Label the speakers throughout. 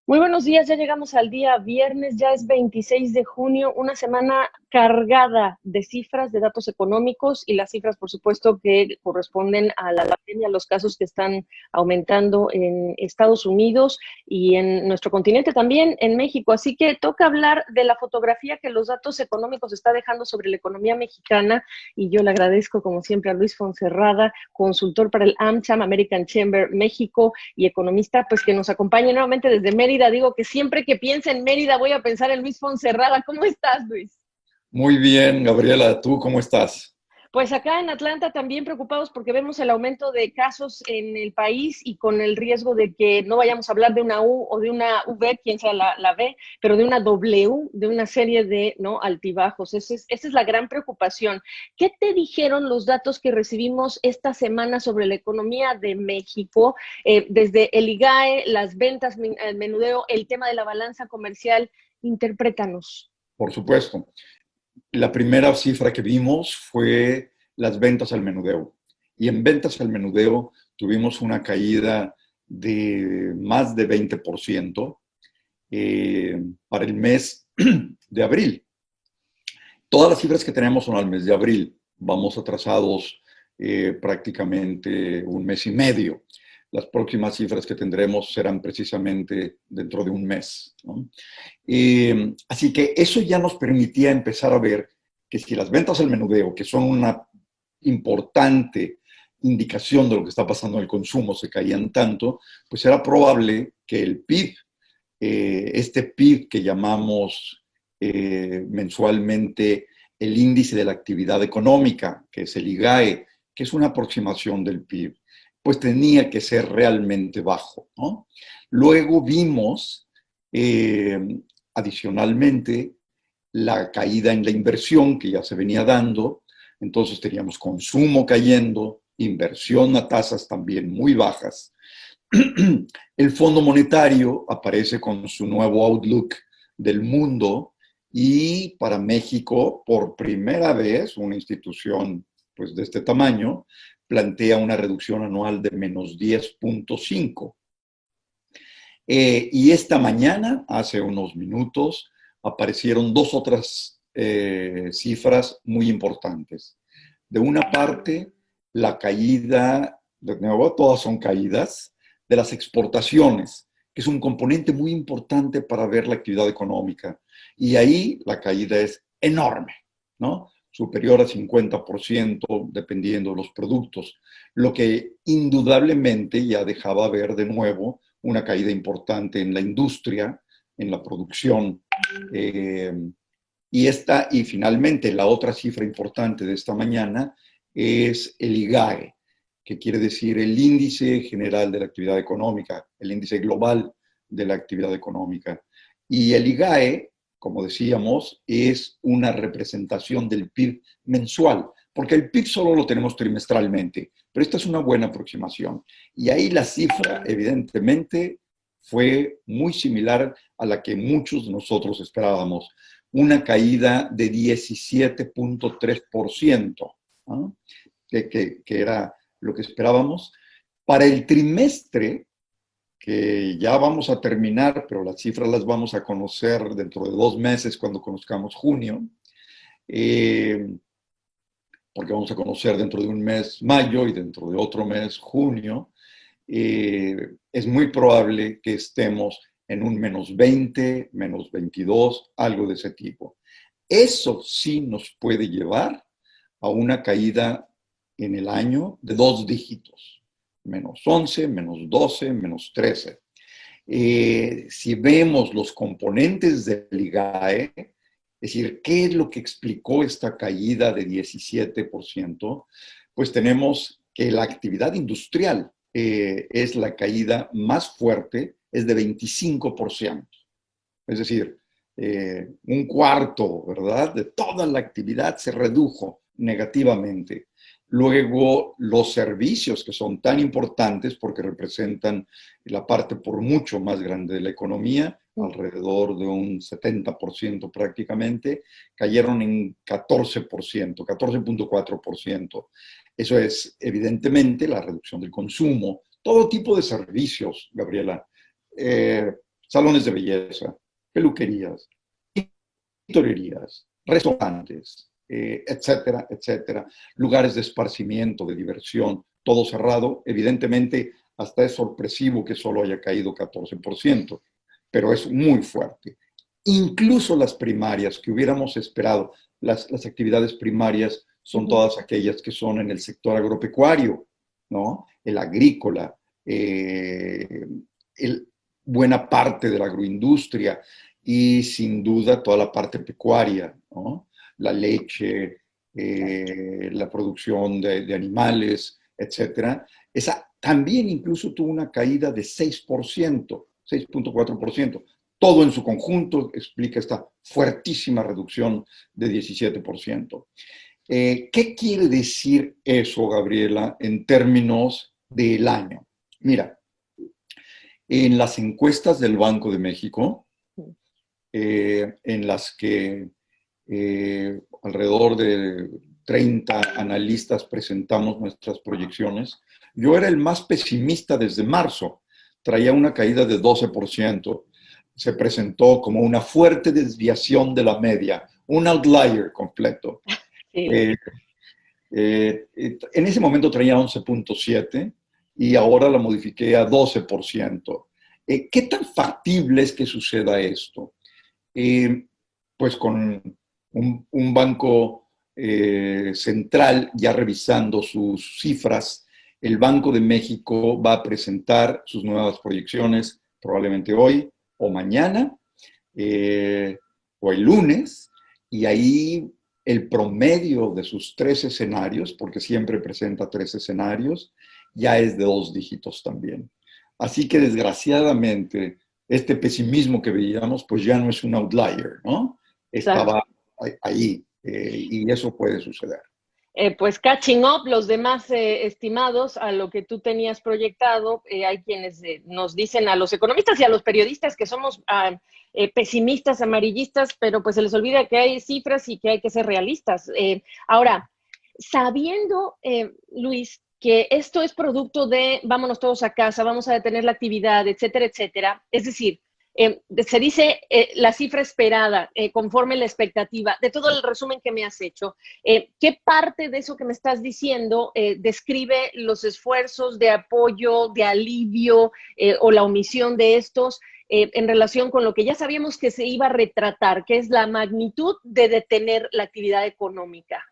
Speaker 1: Muy buenos días, ya llegamos al día viernes, ya es 26 de junio, una semana cargada de cifras, de datos económicos y las cifras, por supuesto, que corresponden a la pandemia, los casos que están aumentando en Estados Unidos y en nuestro continente también, en México. Así que toca hablar de la fotografía que los datos económicos está dejando sobre la economía mexicana y yo le agradezco, como siempre, a Luis Fonserrada, consultor para el AmCham, American Chamber México, y economista, pues que nos acompañe nuevamente desde Mérida. Digo que siempre que piense en Mérida voy a pensar en Luis Fonserrada. ¿Cómo estás, Luis?
Speaker 2: Muy bien, Gabriela, ¿tú cómo estás?
Speaker 1: Pues acá en Atlanta también preocupados porque vemos el aumento de casos en el país y con el riesgo de que no vayamos a hablar de una U o de una V, quién sea la B, pero de una W, de una serie de ¿no? altibajos. Esa es la gran preocupación. ¿Qué te dijeron los datos que recibimos esta semana sobre la economía de México? Desde el IGAE, las ventas, el menudeo, el tema de la balanza comercial, interprétanos.
Speaker 2: Por supuesto. La primera cifra que vimos fue las ventas al menudeo. Y en ventas al menudeo tuvimos una caída de más de 20% para el mes de abril. Todas las cifras que tenemos son al mes de abril. Vamos atrasados prácticamente un mes y medio. Las próximas cifras que tendremos serán precisamente dentro de un mes, ¿no? Así que eso ya nos permitía empezar a ver que si las ventas al menudeo, que son una importante indicación de lo que está pasando en el consumo, se caían tanto, pues era probable que el PIB, este PIB que llamamos mensualmente el índice de la actividad económica, que es el IGAE, que es una aproximación del PIB, pues tenía que ser realmente bajo, ¿no? Luego vimos, eh, adicionalmente, la caída en la inversión que ya se venía dando, entonces teníamos consumo cayendo, inversión a tasas también muy bajas. El Fondo Monetario aparece con su nuevo outlook del mundo y para México, por primera vez, una institución pues, de este tamaño, plantea una reducción anual de menos 10.5. Y esta mañana, hace unos minutos, aparecieron dos otras cifras muy importantes. De una parte, la caída, de nuevo, todas son caídas, de las exportaciones, que es un componente muy importante para ver la actividad económica. Y ahí la caída es enorme, ¿no? Superior a 50%, dependiendo de los productos, lo que indudablemente ya dejaba ver de nuevo una caída importante en la industria, en la producción. Y finalmente, la otra cifra importante de esta mañana es el IGAE, que quiere decir el índice general de la actividad económica, el índice global de la actividad económica. Y el IGAE, como decíamos, es una representación del PIB mensual, porque el PIB solo lo tenemos trimestralmente, pero esta es una buena aproximación. Y ahí la cifra, evidentemente, fue muy similar a la que muchos de nosotros esperábamos, una caída de 17.3%, ¿no? que era lo que esperábamos. Para el trimestre, que ya vamos a terminar, pero las cifras las vamos a conocer dentro de 2 meses cuando conozcamos junio, eh, porque vamos a conocer dentro de un mes mayo y dentro de otro mes junio, es muy probable que estemos en un menos 20, menos 22, algo de ese tipo. Eso sí nos puede llevar a una caída en el año de 2 dígitos, menos 11, menos 12, menos 13. Si vemos los componentes del IGAE, es decir, ¿qué es lo que explicó esta caída de 17%? Pues tenemos que la actividad industrial es la caída más fuerte, es de 25%. Es decir, un cuarto, ¿verdad?, de toda la actividad se redujo negativamente. Luego, los servicios, que son tan importantes porque representan la parte por mucho más grande de la economía, alrededor de un 70% prácticamente, cayeron en 14%, 14.4%. Eso es, evidentemente, la reducción del consumo. Todo tipo de servicios, Gabriela. salones de belleza, peluquerías, tintorerías, restaurantes, etcétera, etcétera, lugares de esparcimiento, de diversión, todo cerrado. Evidentemente, hasta es sorpresivo que solo haya caído 14%, pero es muy fuerte. Incluso las primarias que hubiéramos esperado, las actividades primarias son todas aquellas que son en el sector agropecuario, ¿no? El agrícola, buena parte de la agroindustria y sin duda toda la parte pecuaria, ¿no? La leche, la producción de animales, etcétera. Esa también incluso tuvo una caída de 6%, 6.4%. Todo en su conjunto explica esta fuertísima reducción de 17%. ¿Qué quiere decir eso, Gabriela, en términos del año? Mira, en las encuestas del Banco de México, en las que alrededor de 30 analistas presentamos nuestras proyecciones, yo era el más pesimista desde marzo, traía una caída de 12%, se presentó como una fuerte desviación de la media, un outlier completo.
Speaker 1: Sí.
Speaker 2: En ese momento traía 11.7 y ahora la modifiqué a 12%. ¿Qué tan factible es que suceda esto? Pues con un banco central ya revisando sus cifras, el Banco de México va a presentar sus nuevas proyecciones probablemente hoy o mañana o el lunes, y ahí el promedio de sus 3 escenarios, porque siempre presenta 3 escenarios, ya es de 2 dígitos también. Así que desgraciadamente este pesimismo que veíamos pues ya no es un outlier, ¿no? Estaba ahí y eso puede suceder.
Speaker 1: Pues catching up, los demás estimados a lo que tú tenías proyectado, hay quienes nos dicen a los economistas y a los periodistas que somos pesimistas, amarillistas, pero pues se les olvida que hay cifras y que hay que ser realistas. Ahora, sabiendo, Luis, que esto es producto de vámonos todos a casa, vamos a detener la actividad, etcétera, etcétera, es decir, se dice la cifra esperada, conforme la expectativa, de todo el resumen que me has hecho. ¿Qué parte de eso que me estás diciendo describe los esfuerzos de apoyo, de alivio o la omisión de estos en relación con lo que ya sabíamos que se iba a retratar, que es la magnitud de detener la actividad económica?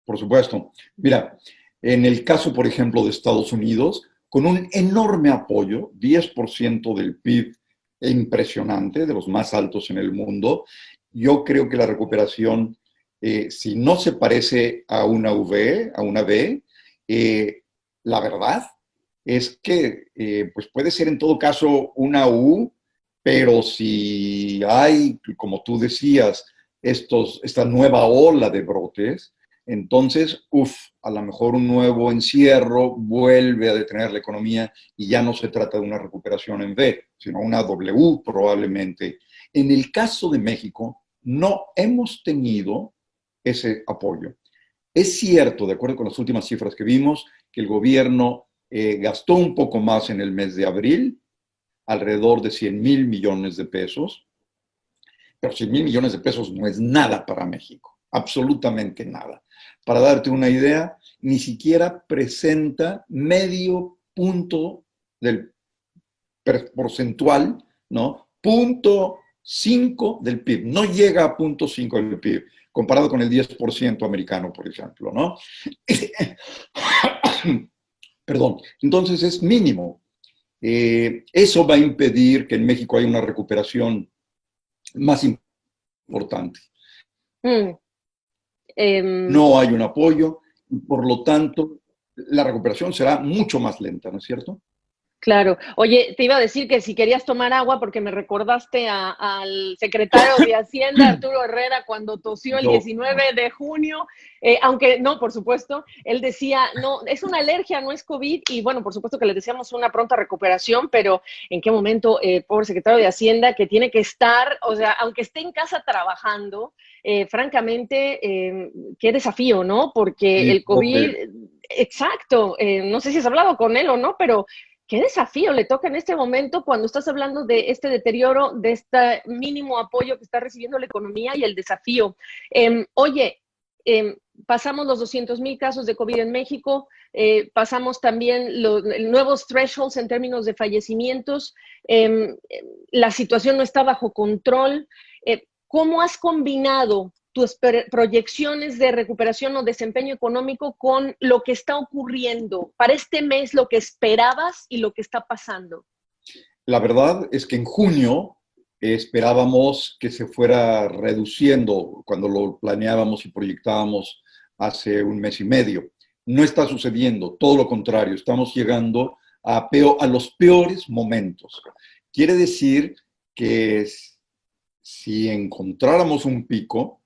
Speaker 2: Por supuesto. Mira, en el caso, por ejemplo, de Estados Unidos, con un enorme apoyo, 10% del PIB impresionante, de los más altos en el mundo. Yo creo que la recuperación, si no se parece a una V, a una V, la verdad es que pues puede ser en todo caso una U, pero si hay, como tú decías, esta nueva ola de brotes, entonces, a lo mejor un nuevo encierro vuelve a detener la economía y ya no se trata de una recuperación en V, sino una W probablemente. En el caso de México, no hemos tenido ese apoyo. Es cierto, de acuerdo con las últimas cifras que vimos, que el gobierno gastó un poco más en el mes de abril, alrededor de 100,000 millones de pesos, pero 100,000 millones de pesos no es nada para México, absolutamente nada. Para darte una idea, ni siquiera presenta medio punto del porcentual, ¿no? 0.5 del PIB, no llega a 0.5 del PIB, comparado con el 10% americano, por ejemplo, ¿no? Perdón, entonces es mínimo. Eso va a impedir que en México haya una recuperación más importante. No hay un apoyo y por lo tanto la recuperación será mucho más lenta, ¿no es cierto?
Speaker 1: Claro. Oye, te iba a decir que si querías tomar agua, porque me recordaste al secretario de Hacienda, Arturo Herrera, cuando tosió el 19 de junio, aunque no, por supuesto, él decía, no, es una alergia, no es COVID, y bueno, por supuesto que le deseamos una pronta recuperación, pero ¿en qué momento, pobre secretario de Hacienda, que tiene que estar, o sea, aunque esté en casa trabajando, francamente, qué desafío, ¿no? Porque sí, el COVID, exacto, no sé si has hablado con él o no, pero qué desafío le toca en este momento cuando estás hablando de este deterioro, de este mínimo apoyo que está recibiendo la economía y el desafío. Oye, pasamos los 200,000 casos de COVID en México, pasamos también los nuevos thresholds en términos de fallecimientos, la situación no está bajo control. ¿Cómo has combinado tus proyecciones de recuperación o desempeño económico con lo que está ocurriendo para este mes, lo que esperabas y lo que está pasando?
Speaker 2: La verdad es que en junio esperábamos que se fuera reduciendo cuando lo planeábamos y proyectábamos hace un mes y medio. No está sucediendo, todo lo contrario, estamos llegando a los peores momentos. Quiere decir que si encontráramos un pico,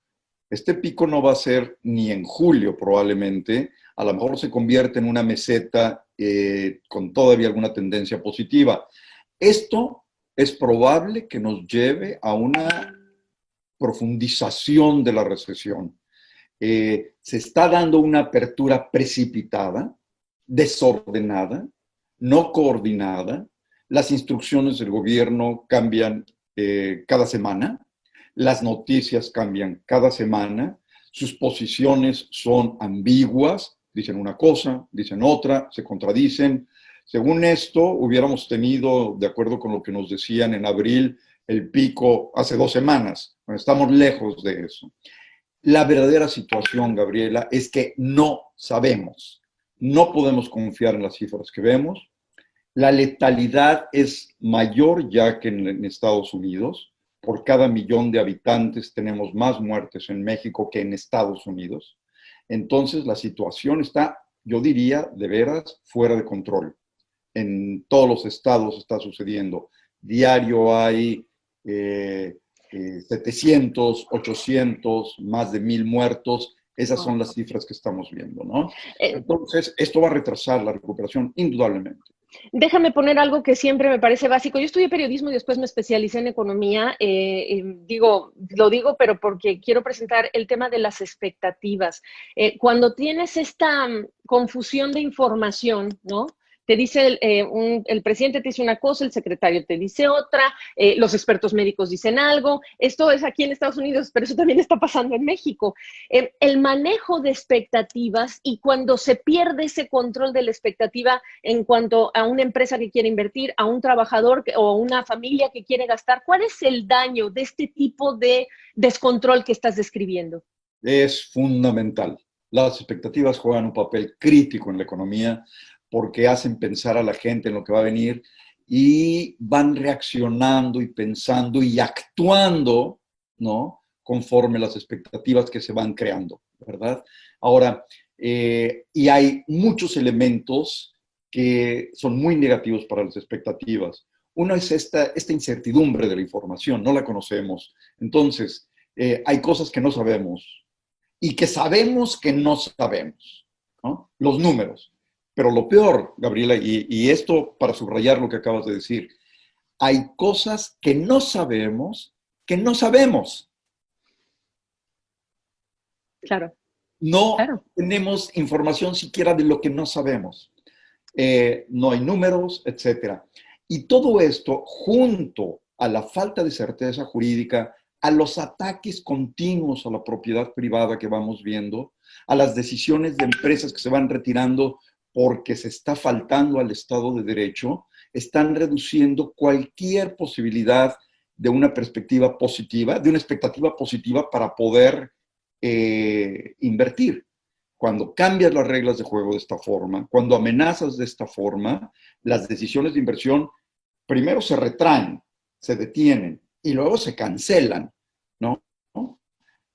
Speaker 2: este pico no va a ser ni en julio probablemente, a lo mejor se convierte en una meseta con todavía alguna tendencia positiva. Esto es probable que nos lleve a una profundización de la recesión. Se está dando una apertura precipitada, desordenada, no coordinada. Las instrucciones del gobierno cambian cada semana, las noticias cambian cada semana, sus posiciones son ambiguas, dicen una cosa, dicen otra, se contradicen. Según esto, hubiéramos tenido, de acuerdo con lo que nos decían en abril, el pico hace 2 semanas. Bueno, estamos lejos de eso. La verdadera situación, Gabriela, es que no sabemos. No podemos confiar en las cifras que vemos. La letalidad es mayor ya que en Estados Unidos. Por cada 1,000,000 de habitantes tenemos más muertes en México que en Estados Unidos. Entonces, la situación está, yo diría, de veras fuera de control. En todos los estados está sucediendo. Diario hay 700, 800, más de 1,000 muertos. Esas son las cifras que estamos viendo, ¿no? Entonces, esto va a retrasar la recuperación indudablemente.
Speaker 1: Déjame poner algo que siempre me parece básico. Yo estudié periodismo y después me especialicé en economía. Lo digo, pero porque quiero presentar el tema de las expectativas. Cuando tienes esta confusión de información, ¿no? Te dice el presidente te dice una cosa, el secretario te dice otra, los expertos médicos dicen algo. Esto es aquí en Estados Unidos, pero eso también está pasando en México. El manejo de expectativas y cuando se pierde ese control de la expectativa en cuanto a una empresa que quiere invertir, a un trabajador o una familia que quiere gastar, ¿cuál es el daño de este tipo de descontrol que estás describiendo?
Speaker 2: Es fundamental. Las expectativas juegan un papel crítico en la economía porque hacen pensar a la gente en lo que va a venir y van reaccionando y pensando y actuando, ¿no? Conforme las expectativas que se van creando, ¿verdad? Ahora, y hay muchos elementos que son muy negativos para las expectativas. Uno es esta incertidumbre de la información, no la conocemos. Entonces, hay cosas que no sabemos y que sabemos que no sabemos, ¿no? Los números. Pero lo peor, Gabriela, y esto para subrayar lo que acabas de decir, hay cosas que no sabemos que no sabemos.
Speaker 1: Claro.
Speaker 2: No
Speaker 1: Claro.
Speaker 2: tenemos información siquiera de lo que no sabemos. No hay números, etc. Y todo esto, junto a la falta de certeza jurídica, a los ataques continuos a la propiedad privada que vamos viendo, a las decisiones de empresas que se van retirando porque se está faltando al Estado de Derecho, están reduciendo cualquier posibilidad de una perspectiva positiva, de una expectativa positiva para poder invertir. Cuando cambias las reglas de juego de esta forma, cuando amenazas de esta forma, las decisiones de inversión primero se retraen, se detienen y luego se cancelan, ¿no?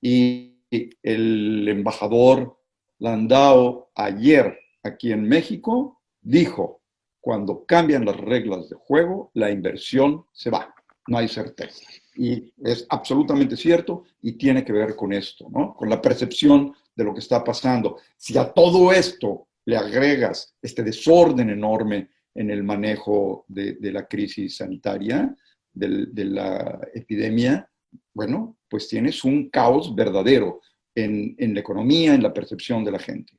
Speaker 2: Y el embajador Landau ayer aquí en México dijo, cuando cambian las reglas de juego, la inversión se va, no hay certeza. Y es absolutamente cierto y tiene que ver con esto, ¿no? Con la percepción de lo que está pasando. Si a todo esto le agregas este desorden enorme en el manejo de la crisis sanitaria, de la epidemia, bueno, pues tienes un caos verdadero en la economía, en la percepción de la gente.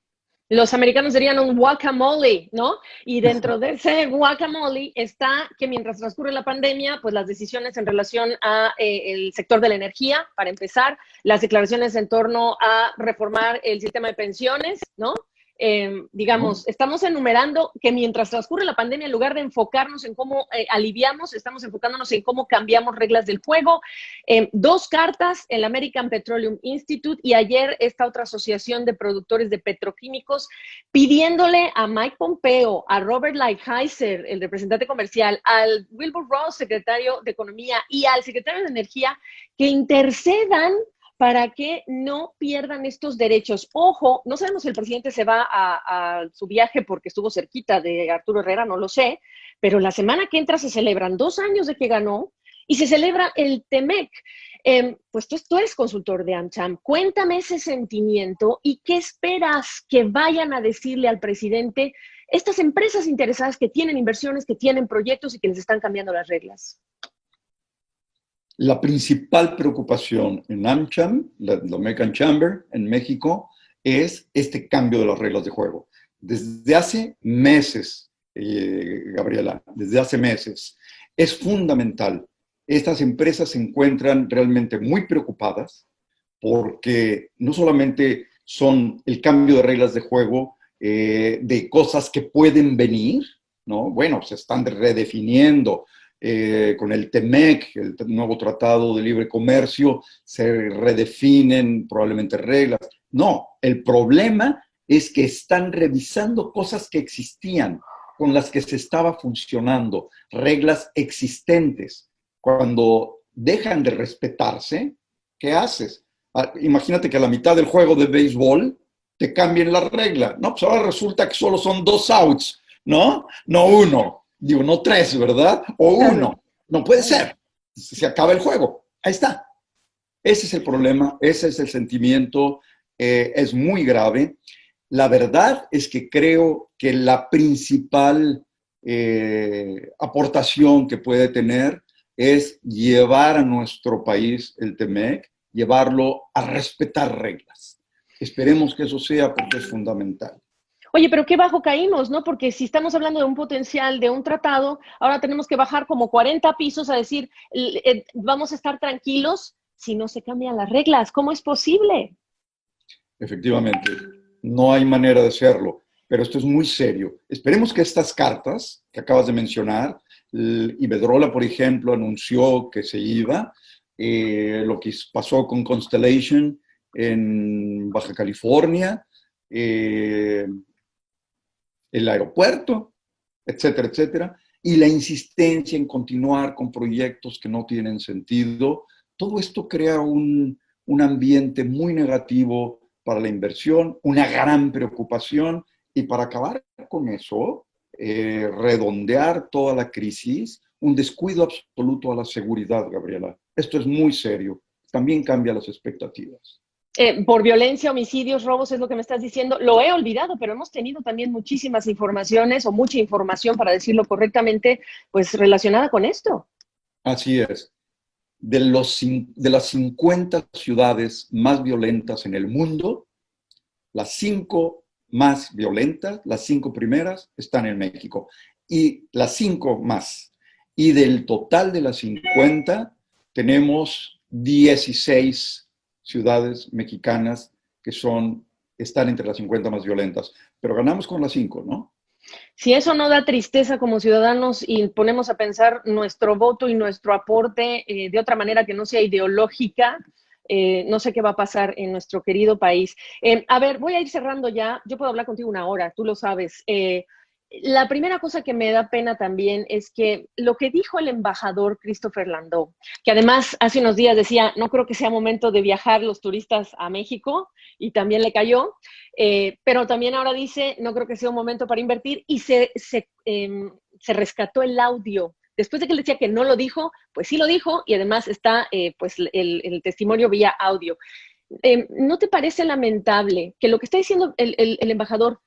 Speaker 1: Los americanos dirían un guacamole, ¿no? Y dentro de ese guacamole está que mientras transcurre la pandemia, pues las decisiones en relación a el sector de la energía, para empezar, las declaraciones en torno a reformar el sistema de pensiones, ¿no?
Speaker 2: ¿no?
Speaker 1: Digamos, estamos enumerando que mientras transcurre la pandemia, en lugar de enfocarnos en cómo aliviamos, estamos enfocándonos en cómo cambiamos reglas del juego. Dos cartas, el American Petroleum Institute y ayer esta otra asociación de productores de petroquímicos, pidiéndole a Mike Pompeo, a Robert Lighthizer, el representante comercial, al Wilbur Ross, secretario de Economía, y al secretario de Energía, que intercedan para que no pierdan estos derechos. Ojo, no sabemos si el presidente se va a su viaje porque estuvo cerquita de Arturo Herrera, no lo sé, pero la semana que entra se celebran 2 años de que ganó y se celebra el TEMEC. Pues tú eres consultor de AmCham. Cuéntame ese sentimiento y qué esperas que vayan a decirle al presidente estas empresas interesadas que tienen inversiones, que tienen proyectos y que les están cambiando las reglas.
Speaker 2: La principal preocupación en AmCham, la American Chamber en México, es este cambio de las reglas de juego. Desde hace meses, Gabriela, desde hace meses, es fundamental. Estas empresas se encuentran realmente muy preocupadas porque no solamente son el cambio de reglas de juego de cosas que pueden venir, ¿no? Bueno, se están redefiniendo. Con el TEMEC, el nuevo Tratado de Libre Comercio, se redefinen probablemente reglas. No, el problema es que están revisando cosas que existían, con las que se estaba funcionando, reglas existentes. Cuando dejan de respetarse, ¿qué haces? Imagínate que a la mitad del juego de béisbol te cambien la regla. No, pues ahora resulta que solo son 2 outs, ¿no? No 1. Digo, no 3, ¿verdad? O 1. No puede ser. Se acaba el juego. Ahí está. Ese es el problema, ese es el sentimiento. Es muy grave. La verdad es que creo que la principal aportación que puede tener es llevar a nuestro país el TEMEC, llevarlo a respetar reglas. Esperemos que eso sea porque es fundamental.
Speaker 1: Oye, pero qué bajo caímos, ¿no? Porque si estamos hablando de un potencial de un tratado, ahora tenemos que bajar como 40 pisos a decir, vamos a estar tranquilos si no se cambian las reglas. ¿Cómo es posible?
Speaker 2: Efectivamente, no hay manera de hacerlo, pero esto es muy serio. Esperemos que estas cartas que acabas de mencionar, Iberdrola, por ejemplo, anunció que se iba, lo que pasó con Constellation en Baja California, el aeropuerto, etcétera, etcétera, y la insistencia en continuar con proyectos que no tienen sentido, todo esto crea un ambiente muy negativo para la inversión, una gran preocupación, y para acabar con eso, redondear toda la crisis, un descuido absoluto a la seguridad, Gabriela. Esto es muy serio, también cambia las expectativas.
Speaker 1: Por violencia, homicidios, robos, es lo que me estás diciendo. Lo he olvidado, pero hemos tenido también muchísimas informaciones o mucha información, para decirlo correctamente, pues relacionada con esto.
Speaker 2: Así es. De las 50 ciudades más violentas en el mundo, las 5 más violentas, las 5 primeras, están en México. Y las 5 más. Y del total de las 50, tenemos 16 ciudades mexicanas que están entre las 50 más violentas. Pero ganamos con las 5, ¿no?
Speaker 1: Si eso no da tristeza como ciudadanos y ponemos a pensar nuestro voto y nuestro aporte de otra manera que no sea ideológica, no sé qué va a pasar en nuestro querido país. A ver, voy a ir cerrando ya. Yo puedo hablar contigo 1 hora, tú lo sabes. La primera cosa que me da pena también es que lo que dijo el embajador Christopher Landau, que además hace unos días decía, no creo que sea momento de viajar los turistas a México, y también le cayó, pero también ahora dice, no creo que sea un momento para invertir, y se rescató el audio. Después de que él decía que no lo dijo, pues sí lo dijo, y además está pues el testimonio vía audio. ¿No te parece lamentable que lo que está diciendo el embajador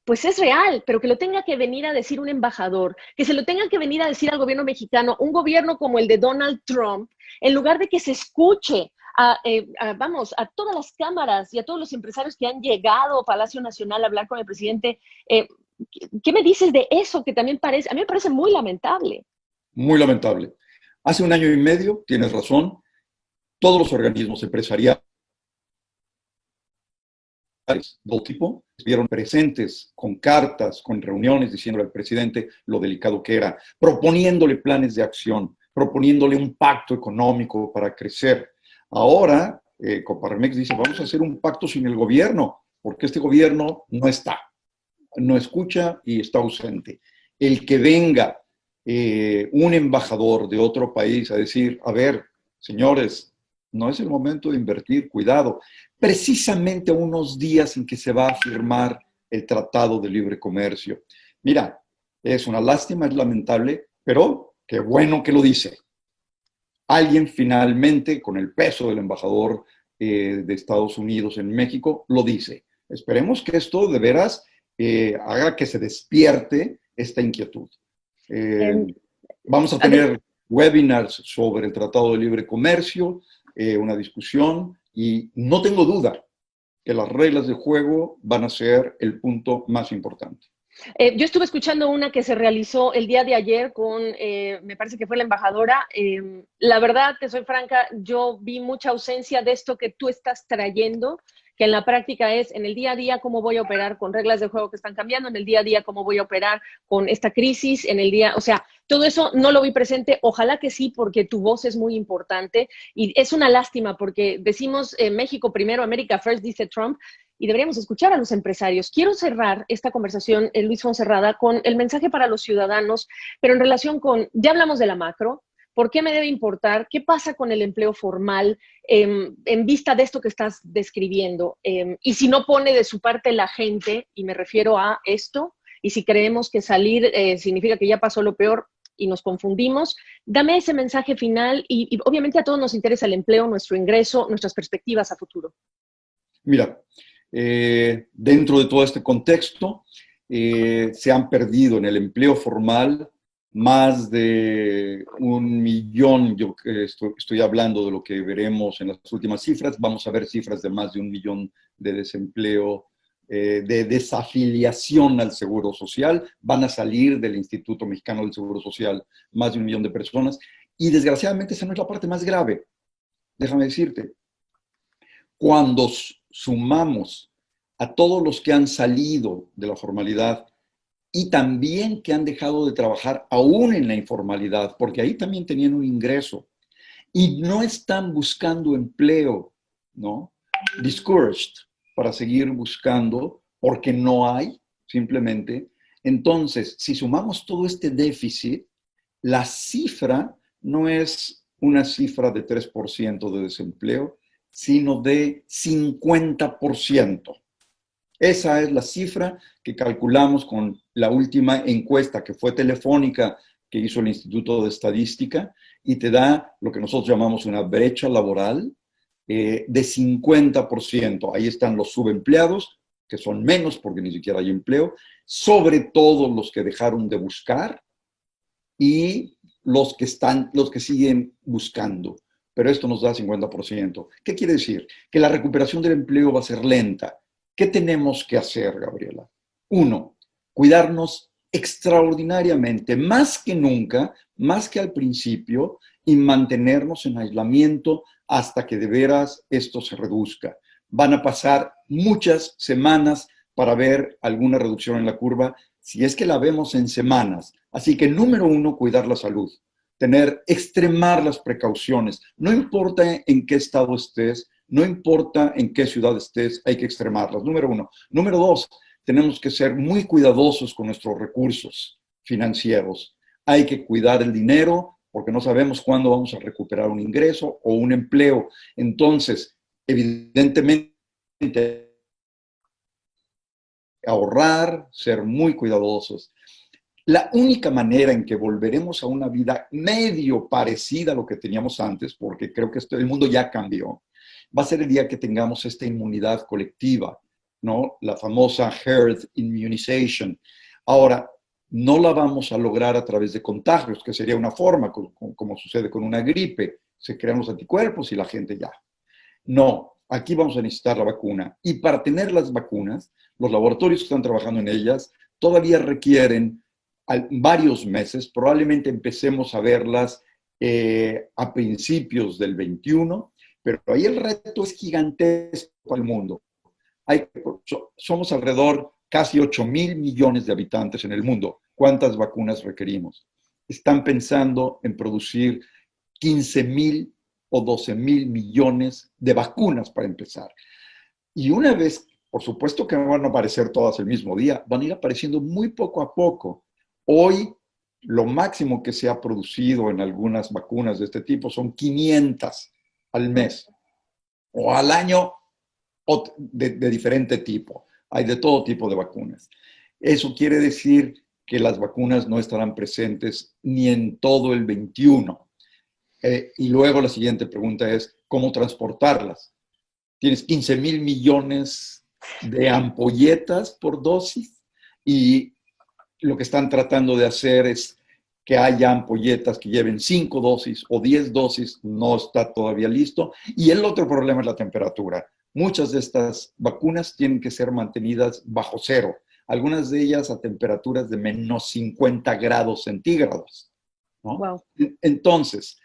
Speaker 1: pues es real, pero que lo tenga que venir a decir un embajador, que se lo tenga que venir a decir al gobierno mexicano, un gobierno como el de Donald Trump, en lugar de que se escuche vamos, a todas las cámaras y a todos los empresarios que han llegado a Palacio Nacional a hablar con el presidente. ¿Qué me dices de eso? Que también parece, a mí me parece muy lamentable.
Speaker 2: Muy lamentable. Hace 1 año y medio, tienes razón, todos los organismos empresariales de todo tipo estuvieron presentes con cartas, con reuniones, diciéndole al presidente lo delicado que era, proponiéndole planes de acción, proponiéndole un pacto económico para crecer. Ahora, Coparmex dice, vamos a hacer un pacto sin el gobierno, porque este gobierno no está, no escucha y está ausente. El que venga un embajador de otro país a decir, a ver, señores, no es el momento de invertir, cuidado, precisamente a unos días en que se va a firmar el Tratado de Libre Comercio. Mira, es una lástima, es lamentable, pero qué bueno que lo dice. Alguien finalmente, con el peso del embajador de Estados Unidos en México, lo dice. Esperemos que esto de veras haga que se despierte esta inquietud. Vamos a tener webinars sobre el Tratado de Libre Comercio, una discusión, y no tengo duda que las reglas de juego van a ser el punto más importante.
Speaker 1: Yo estuve escuchando una que se realizó el día de ayer con, me parece que fue la embajadora. La verdad, te soy franca, yo vi mucha ausencia de esto que tú estás trayendo, que en la práctica es en el día a día cómo voy a operar con reglas de juego que están cambiando, en el día a día cómo voy a operar con esta crisis, en el día, o sea, todo eso no lo vi presente. Ojalá que sí, porque tu voz es muy importante y es una lástima porque decimos México primero, America first, dice Trump, y deberíamos escuchar a los empresarios. Quiero cerrar esta conversación, Luis Fonserrada, con el mensaje para los ciudadanos, pero en relación con, ya hablamos de la macro, ¿por qué me debe importar? ¿Qué pasa con el empleo formal en vista de esto que estás describiendo? Y si no pone de su parte la gente, y me refiero a esto, y si creemos que salir significa que ya pasó lo peor y nos confundimos, dame ese mensaje final y obviamente a todos nos interesa el empleo, nuestro ingreso, nuestras perspectivas a futuro.
Speaker 2: Mira, dentro de todo este contexto, se han perdido en el empleo formal más de 1 millón. Yo estoy hablando de lo que veremos en las últimas cifras. Vamos a ver cifras de más de 1 millón de desempleo, de desafiliación al Seguro Social. Van a salir del Instituto Mexicano del Seguro Social más de 1 millón de personas. Y desgraciadamente esa no es la parte más grave. Déjame decirte, cuando sumamos a todos los que han salido de la formalidad y también que han dejado de trabajar aún en la informalidad, porque ahí también tenían un ingreso y no están buscando empleo, ¿no? Discouraged para seguir buscando porque no hay, simplemente. Entonces, si sumamos todo este déficit, la cifra no es una cifra de 3% de desempleo, sino de 50%. Esa es la cifra que calculamos con la última encuesta que fue telefónica que hizo el Instituto de Estadística y te da lo que nosotros llamamos una brecha laboral de 50%. Ahí están los subempleados, que son menos porque ni siquiera hay empleo, sobre todo los que dejaron de buscar y los que siguen buscando. Pero esto nos da 50%. ¿Qué quiere decir? Que la recuperación del empleo va a ser lenta. ¿Qué tenemos que hacer, Gabriela? 1, cuidarnos extraordinariamente, más que nunca, más que al principio, y mantenernos en aislamiento hasta que de veras esto se reduzca. Van a pasar muchas semanas para ver alguna reducción en la curva, si es que la vemos en semanas. Así que, número 1, cuidar la salud. Extremar las precauciones. No importa en qué estado estés, no importa en qué ciudad estés, hay que extremarlas. Número 1. Número 2, tenemos que ser muy cuidadosos con nuestros recursos financieros. Hay que cuidar el dinero porque no sabemos cuándo vamos a recuperar un ingreso o un empleo. Entonces, evidentemente, ahorrar, ser muy cuidadosos. La única manera en que volveremos a una vida medio parecida a lo que teníamos antes, porque creo que el mundo ya cambió, va a ser el día que tengamos esta inmunidad colectiva, ¿no? La famosa herd immunization. Ahora, no la vamos a lograr a través de contagios, que sería una forma, como sucede con una gripe. Se crean los anticuerpos y la gente ya. No, aquí vamos a necesitar la vacuna. Y para tener las vacunas, los laboratorios que están trabajando en ellas todavía requieren varios meses. Probablemente empecemos a verlas a principios del 21, pero ahí el reto es gigantesco para el mundo. Somos alrededor casi 8.000 millones de habitantes en el mundo. ¿Cuántas vacunas requerimos? Están pensando en producir 15.000 o 12.000 millones de vacunas para empezar. Y una vez, por supuesto que no van a aparecer todas el mismo día, van a ir apareciendo muy poco a poco. Hoy, lo máximo que se ha producido en algunas vacunas de este tipo son 500 al mes o al año de diferente tipo. Hay de todo tipo de vacunas. Eso quiere decir que las vacunas no estarán presentes ni en todo el 21. Y luego la siguiente pregunta es, ¿cómo transportarlas? Tienes 15.000 millones de ampolletas por dosis y lo que están tratando de hacer es que haya ampolletas que lleven 5 dosis o 10 dosis, no está todavía listo. Y el otro problema es la temperatura. Muchas de estas vacunas tienen que ser mantenidas bajo cero, algunas de ellas a temperaturas de menos 50 grados centígrados, ¿no?
Speaker 1: Wow.
Speaker 2: Entonces,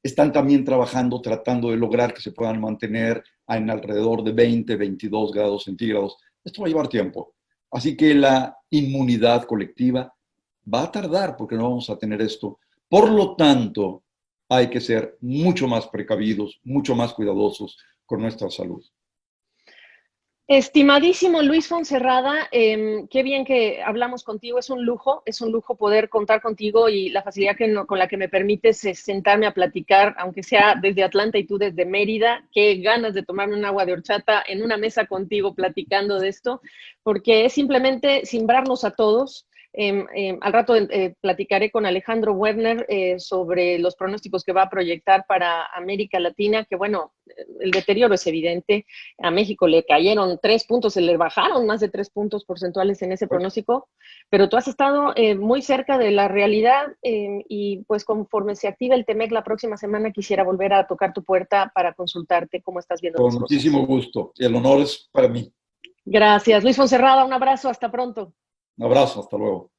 Speaker 2: están también trabajando, tratando de lograr que se puedan mantener en alrededor de 20, 22 grados centígrados. Esto va a llevar tiempo. Así que la inmunidad colectiva va a tardar porque no vamos a tener esto. Por lo tanto, hay que ser mucho más precavidos, mucho más cuidadosos con nuestra salud.
Speaker 1: Estimadísimo Luis Fonserrada, qué bien que hablamos contigo, es un lujo poder contar contigo y la facilidad con la que me permites sentarme a platicar, aunque sea desde Atlanta y tú desde Mérida. Qué ganas de tomarme un agua de horchata en una mesa contigo platicando de esto, porque es simplemente simbrarnos a todos. Al rato platicaré con Alejandro Werner sobre los pronósticos que va a proyectar para América Latina, que bueno, el deterioro es evidente. A México le cayeron 3 puntos, se le bajaron más de 3 puntos porcentuales en ese pronóstico, pero tú has estado muy cerca de la realidad y pues conforme se active el TEMEC la próxima semana quisiera volver a tocar tu puerta para consultarte cómo estás viendo
Speaker 2: Con
Speaker 1: las cosas.
Speaker 2: muchísimo gusto y el honor es para mí.
Speaker 1: Gracias. Luis Fonserrada, un abrazo, hasta pronto.
Speaker 2: Un abrazo, hasta luego.